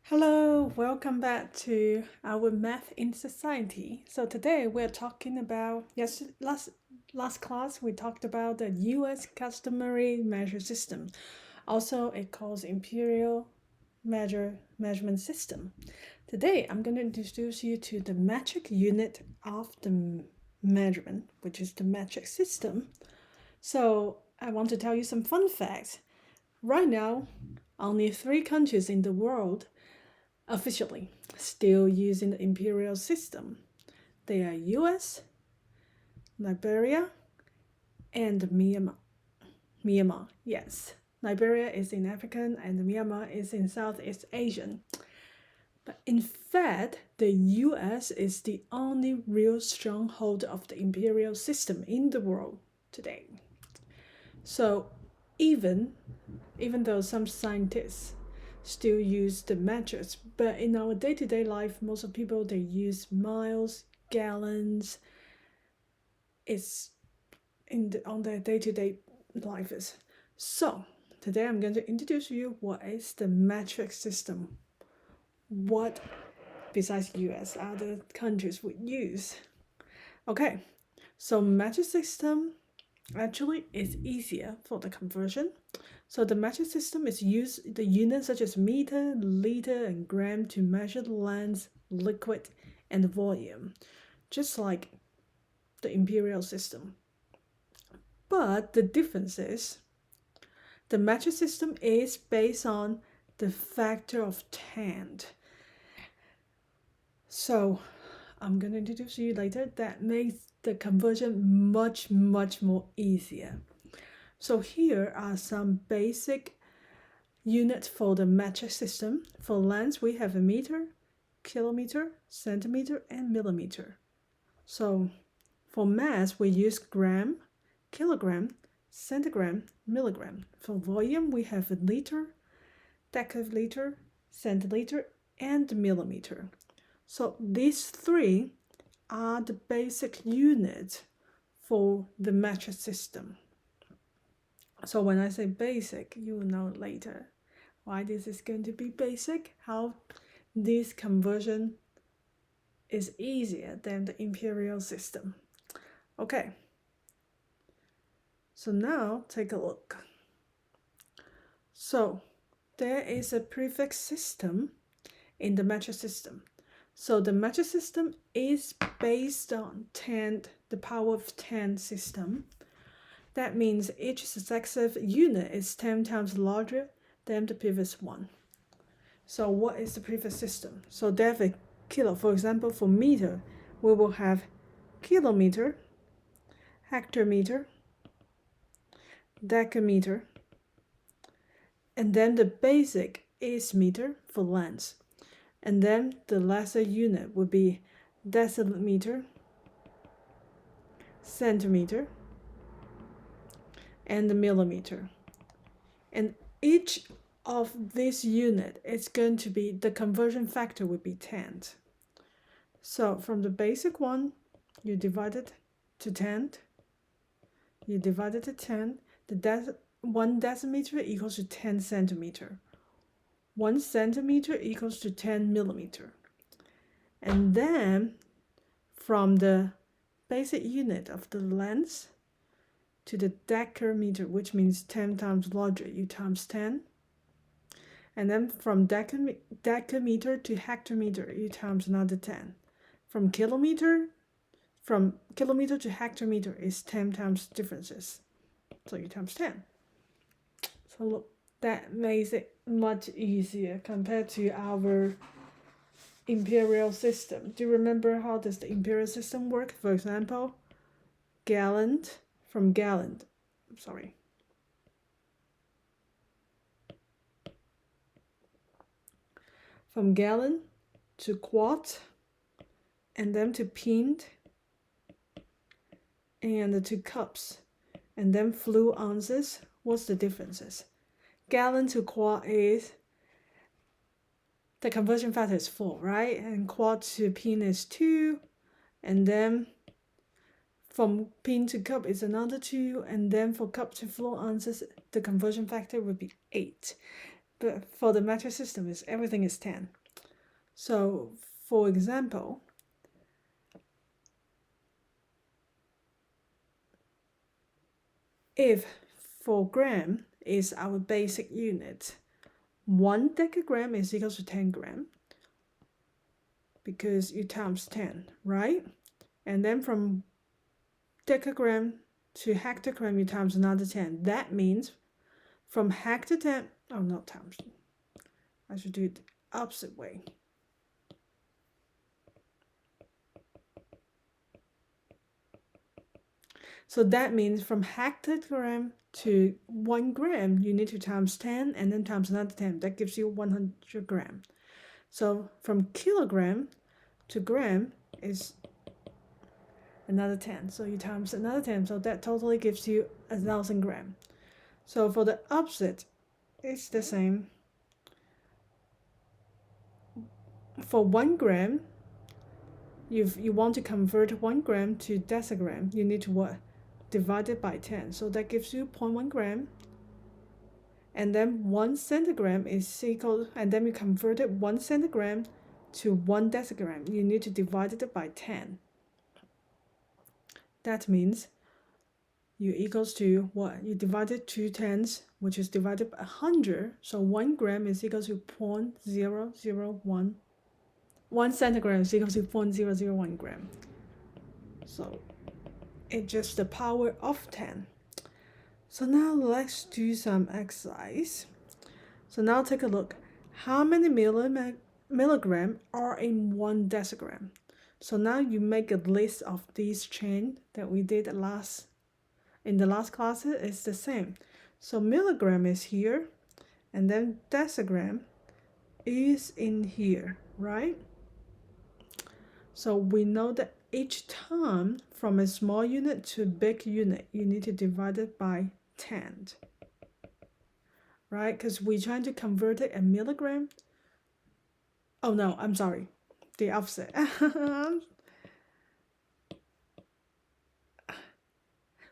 Hello, welcome back to our Math in Society. So today we're talking about last class we talked about the US customary measure system. Also it calls Imperial measurement system. Today I'm going to introduce you to the metric unit of the measurement, which is the metric system. So I want to tell you some fun facts. Right now, only 3 countries in the world officially still using the imperial system. They are US, Liberia, and Myanmar. Myanmar, yes. Liberia is in African and Myanmar is in Southeast Asian. But in fact, the US is the only real stronghold of the imperial system in the world today. So even though some scientists still use the metrics, but in our day-to-day life, most of people they use miles, gallons. It's on their day-to-day lives. So today I'm going to introduce you what is the metric system. What besides US other countries would use. Okay, so metric system actually is easier for the conversion. So the metric system is used the units such as meter, liter, and gram to measure the length, liquid, and the volume, just like the imperial system. But the difference is the metric system is based on the factor of 10. So I'm going to introduce you later. That makes the conversion much more easier. So here are some basic units for the metric system. For length, we have a meter, kilometer, centimeter, and millimeter. So for mass, we use gram, kilogram, centigram, milligram. For volume, we have a liter, deciliter, centiliter, and millimeter. So these 3 are the basic units for the metric system. So when I say basic, you will know later why this is going to be basic, how this conversion is easier than the imperial system. Okay, so now take a look. So there is a prefix system in the metric system. So the metric system is based on 10, the power of 10 system. That means each successive unit is 10 times larger than the previous one. So what is the prefix system? So there's a kilo. For example, for meter, we will have kilometer, hectometer, decimeter, and then the basic is meter for length. And then the lesser unit would be decimeter, centimeter, and the millimeter. And each of this unit is going to be, the conversion factor would be 10. So from the basic one, you divide it to 10. You divide it to 10. 1 decimeter equals to 10 centimeter. 1 centimeter equals to 10 millimeter. And then from the basic unit of the length to the decimeter, which means 10 times larger, you times 10. And then from decimeter to hectometer, you times another 10. From kilometer to hectometer is 10 times differences. So you times 10. So look, that makes it much easier compared to our imperial system. Do you remember how does the imperial system work? For example, gallon, from gallon to quart, and then to pint, and to cups, and then fluid ounces. What's the differences? Gallon to quart is, the conversion factor is 4, right? And quart to pint is 2, and then from pint to cup is another 2, and then for cup to fluid ounces, the conversion factor would be 8. but for the metric system, everything is 10. So, for example, if for gram is our basic unit, 1 decagram is equals to 10 gram because you times 10, right? And then from decagram to hectogram, you times another 10. That means from hecto 10, oh, not times. I should do it the opposite way. So that means from hectogram to 1 gram, you need to times 10 and then times another 10. That gives you 100 gram. So from kilogram to gram is another 10. So you times another 10. So that totally gives you 1,000 gram. So for the opposite, it's the same. For 1 gram, if you want to convert 1 gram to decigram, you need to what? Divide it by 10. So that gives you 0.1 gram. And then 1 centigram is equal, and then we converted 1 centigram to 1 decigram. You need to divide it by 10. That means you equals to what? You divided 2 tens, which is divided by 100. So 1 gram is equal to 0.001. 1 centigram is equal to 0.001 gram. So it's just the power of 10. So now let's do some exercise. So now take a look. How many milligram are in 1 decigram? So now you make a list of these chain that we did in the last class. It's the same. So milligram is here, and then decigram is in here, right? So we know that each time from a small unit to a big unit, you need to divide it by 10, right? Because we're trying to convert it a milligram. Oh no, I'm sorry, the opposite.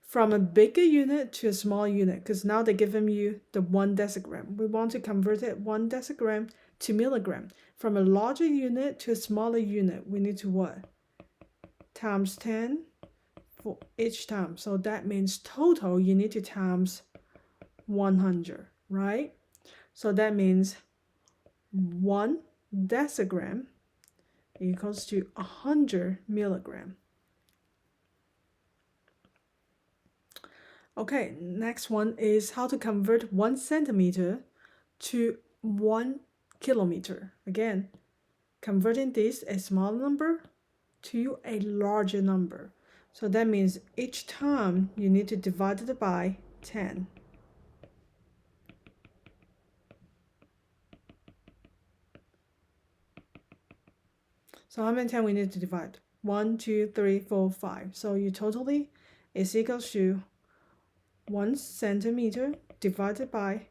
From a bigger unit to a small unit, because now they're giving you the 1 decigram. We want to convert it 1 decigram to milligram. From a larger unit to a smaller unit, we need to what? Times 10 for each time. So that means total you need to times 100, right? So that means 1 decigram equals to 100 milligram. Okay, next one is how to convert 1 centimeter to 1 kilometer. Again, converting this a small number to a larger number. So that means each time you need to divide it by 10. So how many times we need to divide? 1, 2, 3, 4, 5. So you totally is equals to 1 centimeter divided by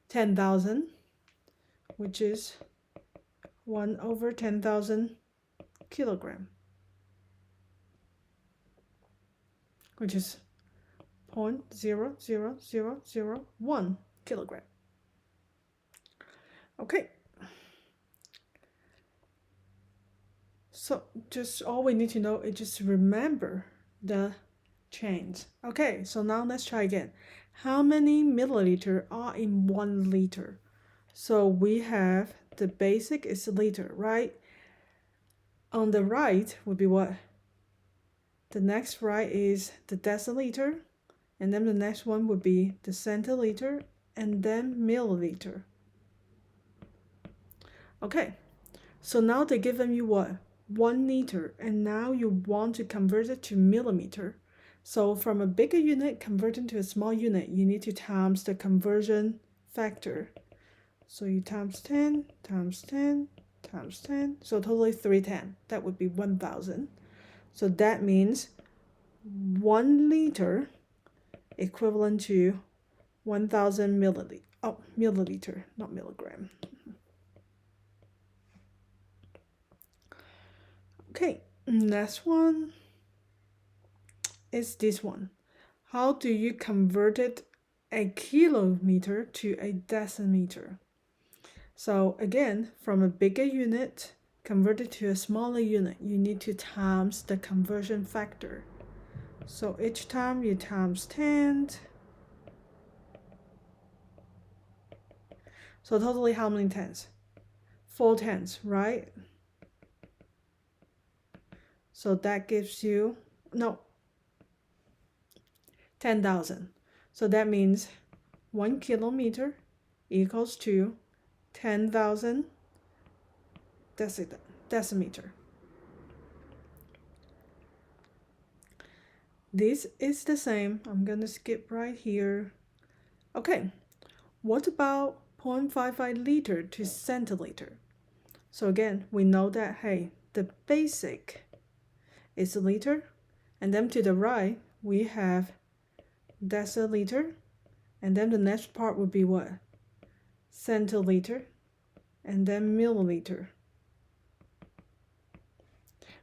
10,000, which is 1 over 10,000 kilogram, which is 0.00001 kilogram. Okay. So just all we need to know is just remember the chains. Okay, so now let's try again. How many milliliter are in 1 liter? So we have the basic is liter, right? On the right would be what? The next right is the deciliter, and then the next one would be the centiliter, and then milliliter. Okay, so now they're giving you what? 1 liter, and now you want to convert it to millimeter. So from a bigger unit converting to a small unit, you need to times the conversion factor. So you times 10, times 10, times 10, so totally 310. That would be 1,000. So that means 1 liter equivalent to 1,000 milliliter. Oh, milliliter, not milligram. Okay, next one is this one. How do you convert it a kilometer to a decimeter. So again, from a bigger unit converted to a smaller unit, you need to times the conversion factor. So each time you times 10. So totally how many tens? 4 tens, right? So that gives you, no, 10,000. So that means 1 kilometer equals to 10,000 decimeter. This is the same. I'm gonna skip right here. Okay, what about 0.55 liter to centiliter? So again, we know that, hey, the basic is a liter, and then to the right, we have deciliter, and then the next part would be what? Centiliter, and then milliliter.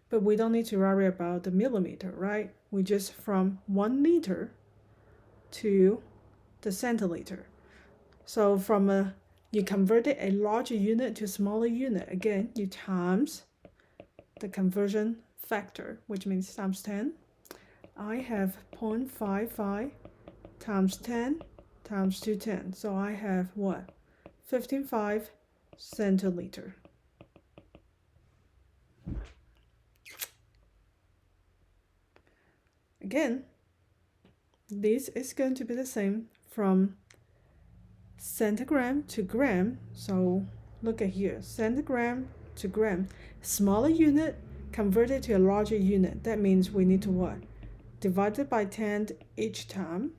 But we don't need to worry about the millimeter, right? We just from 1 liter to the centiliter. So from you converted a larger unit to a smaller unit. Again, you times the conversion factor, which means times 10. I have 0.55 times 10 times 210. So I have what? 15.5 centiliter. Again, this is going to be the same from centigram to gram. So look at here, centigram to gram. Smaller unit converted to a larger unit. That means we need to what? Divide it by 10 each time.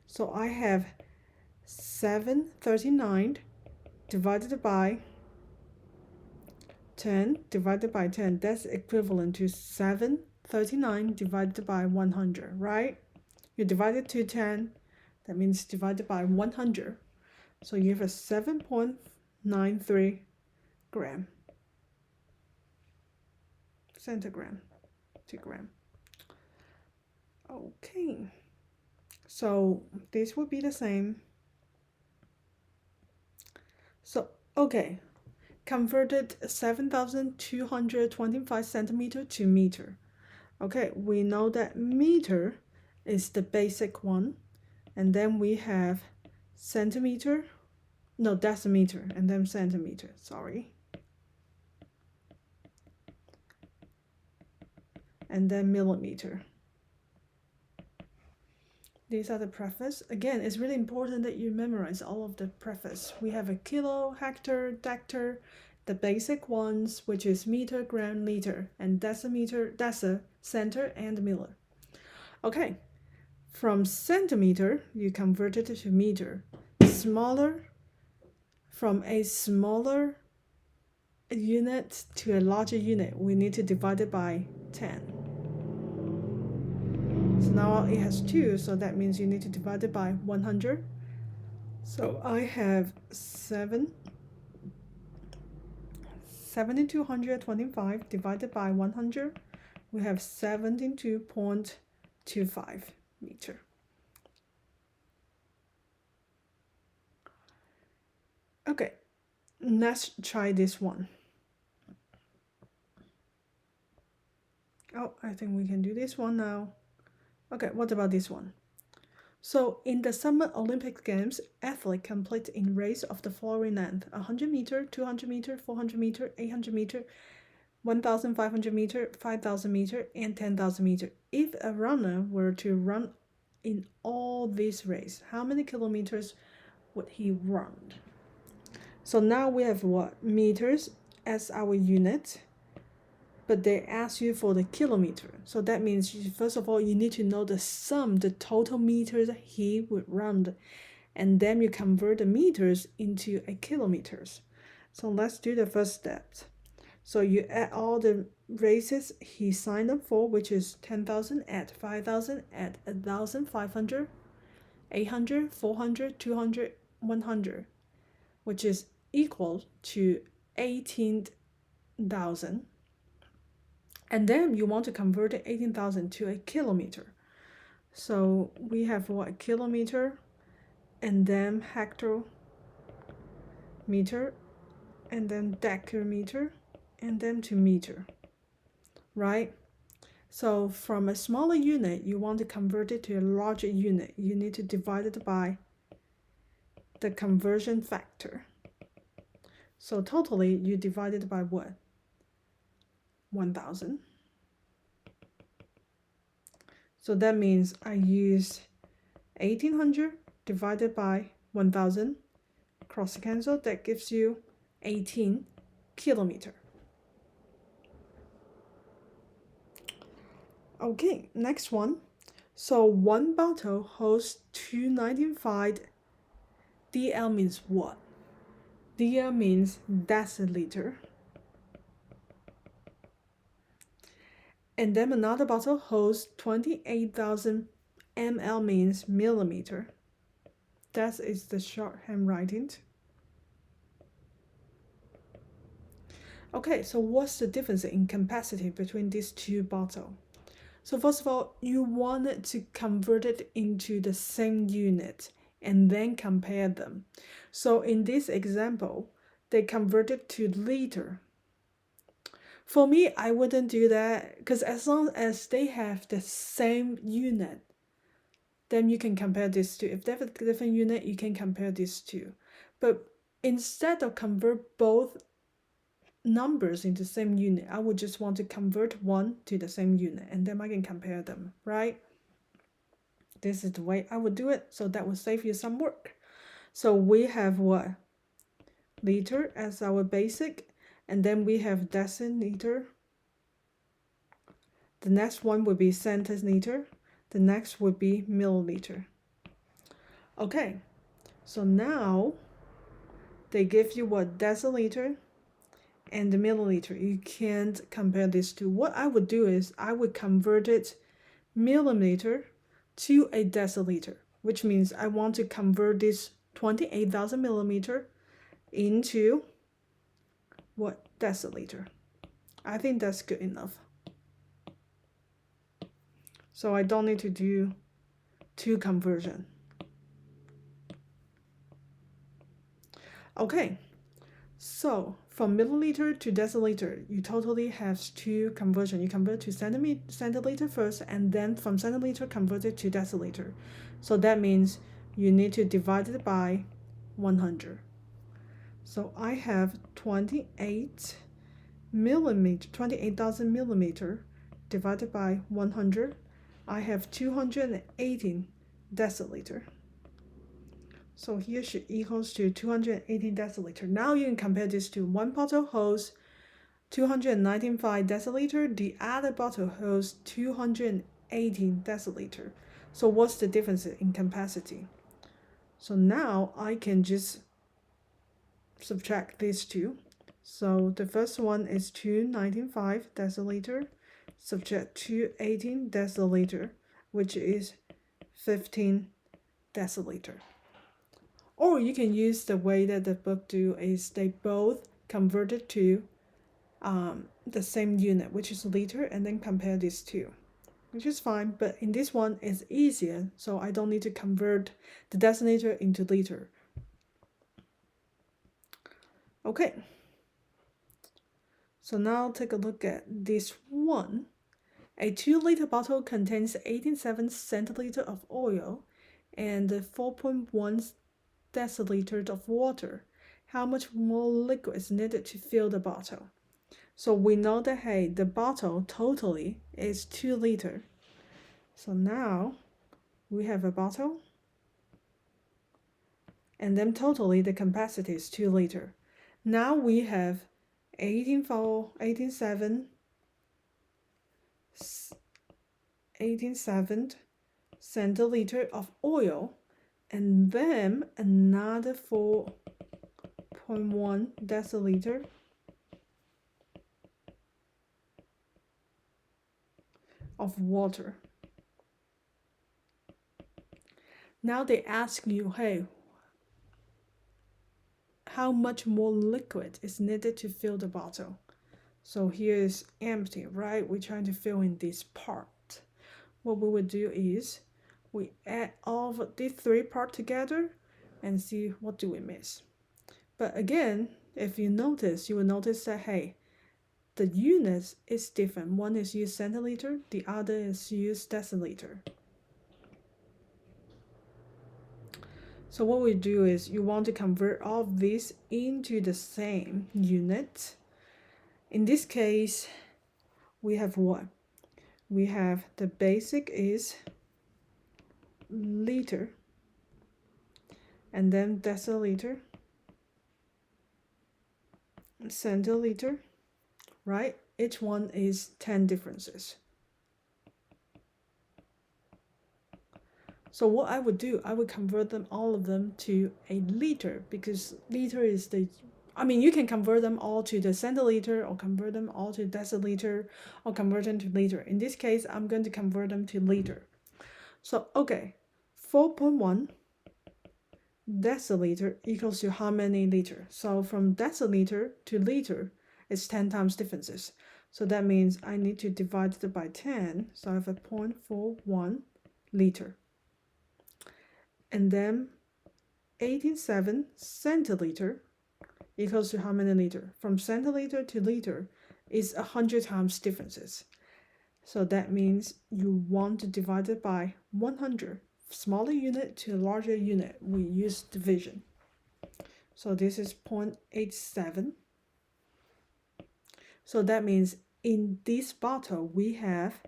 So I have 739 divided by 10 divided by 10. That's equivalent to 739 divided by 100, right? You divide it to 10, that means divided by 100. So you have a 7.93 gram, centigram to gram. Okay, so this would be the same. So, okay, converted 7,225 centimeter to meter. Okay, we know that meter is the basic one, and then we have centimeter, no, decimeter, and then centimeter, sorry. And then millimeter. These are the prefix. Again, it's really important that you memorize all of the prefix. We have a kilo, hectare, dector, the basic ones, which is meter, gram, liter, and decimeter, deci, center, and miller. Okay, from centimeter, you convert it to meter. Smaller, from a smaller unit to a larger unit, we need to divide it by 10. So now it has 2, so that means you need to divide it by 100. So I have 7,225 divided by 100. We have 72.25 meter. Okay, let's try this one. Oh, I think we can do this one now. Okay, what about this one? So in the Summer Olympic Games, athletes compete in race of the following length: 100 meter, 200 meter, 400 meter, 800 meter, 1,500 meter, 5,000 meter, and 10,000 meter. If a runner were to run in all these races, how many kilometers would he run? So now we have what? Meters as our unit, but they ask you for the kilometer. So that means, first of all, you need to know the sum, the total meters he would run, and then you convert the meters into a kilometers. So let's do the first step. So you add all the races he signed up for, which is 10,000, add 5,000, add 1,500, 800, 400, 200, 100, which is equal to 18,000. And then you want to convert 18,000 to a kilometer. So we have what? Kilometer and then hectometer, and then decameter, and then to meter, right? So from a smaller unit, you want to convert it to a larger unit. You need to divide it by the conversion factor. So totally, you divide it by what? 1,000. So that means I use 1,800 divided by 1,000. Cross cancel, that gives you 18 kilometer. Okay, next one. So one bottle holds 295. DL means what? DL means deciliter. And then another bottle holds 28,000 ml means millimeter. That is the short handwriting. Okay, so what's the difference in capacity between these two bottles? So first of all, you want to convert it into the same unit and then compare them. So in this example, they converted to liter. For me, I wouldn't do that because as long as they have the same unit, then you can compare these two. If they have a different unit, you can compare these two. But instead of convert both numbers into the same unit, I would just want to convert one to the same unit and then I can compare them, right? This is the way I would do it, so that will save you some work. So we have what? Liter as our basic, and then we have decimeter. The next one would be centimeter. The next would be milliliter. Okay, so now they give you what? Deciliter and the milliliter. You can't compare these two. What I would do is I would convert it millimeter to a deciliter, which means I want to convert this 28,000 millimeter into what? Deciliter. I think that's good enough. So I don't need to do two conversion. Okay, so from milliliter to deciliter, you totally have two conversion. You convert to centiliter first, and then from centiliter convert it to deciliter. So that means you need to divide it by 100. So I have 28,000 millimeter divided by 100. I have 218 deciliter. So here should equals to 218 deciliter. Now you can compare this to one bottle holds 295 deciliter, the other bottle holds 218 deciliter. So what's the difference in capacity? So now I can just subtract these two. So the first one is 295 deciliter, subtract 218 deciliter, which is 15 deciliter. Or you can use the way that the book do is they both convert it to the same unit, which is liter, and then compare these two, which is fine. But in this one, it's easier, so I don't need to convert the deciliter into liter. Okay. So now take a look at this one. A 2-liter bottle contains 87 centiliter of oil and 4.1 deciliter of water. How much more liquid is needed to fill the bottle? So we know that, hey, the bottle totally is 2 liter. So now we have a bottle, and then totally the capacity is 2 liter. Now we have 18.7 centiliter of oil, and then another 4.1 deciliter of water. Now they ask you, hey, how much more liquid is needed to fill the bottle? So here is empty, right? We're trying to fill in this part. What we would do is we add all of these three parts together, and see what do we miss. But again, if you notice, you will notice that, hey, the units is different. One is used centiliter, the other is used deciliter. So what we do is you want to convert all of these into the same unit. In this case, we have what? We have the basic is liter, and then deciliter, centiliter, right? Each one is 10 differences. So what I would do, I would convert them, all of them, to a liter, because liter is the, I mean, you can convert them all to the centiliter, or convert them all to deciliter, or convert them to liter. In this case, I'm going to convert them to liter. So, okay, 4.1 deciliter equals to how many liter? So from deciliter to liter, it's 10 times differences. So that means I need to divide it by 10. So I have a 0.41 liter. And then 87 centiliter equals to how many liter? From centiliter to liter is 100 times differences. So that means you want to divide it by 100. Smaller unit to larger unit, we use division. So this is 0.87. So that means in this bottle we have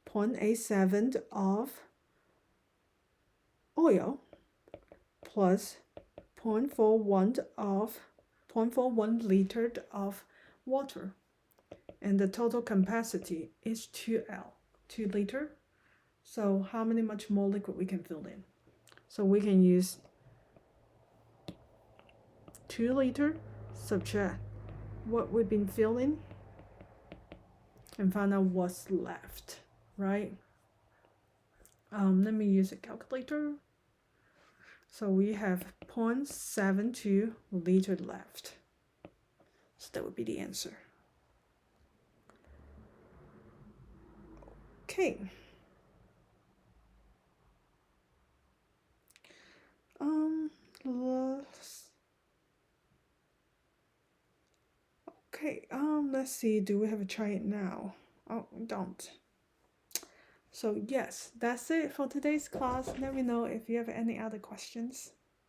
0.87 of oil plus 0.41 liter of water, and the total capacity is 2L, 2 liter. So how much more liquid we can fill in? So we can use 2 liter subtract what we've been filling and find out what's left, right? Let me use a calculator. So we have 0.72 liter left. So that would be the answer. Okay. Let's see, do we have a try it now? Oh, we don't. So yes, that's it for today's class. Let me know if you have any other questions.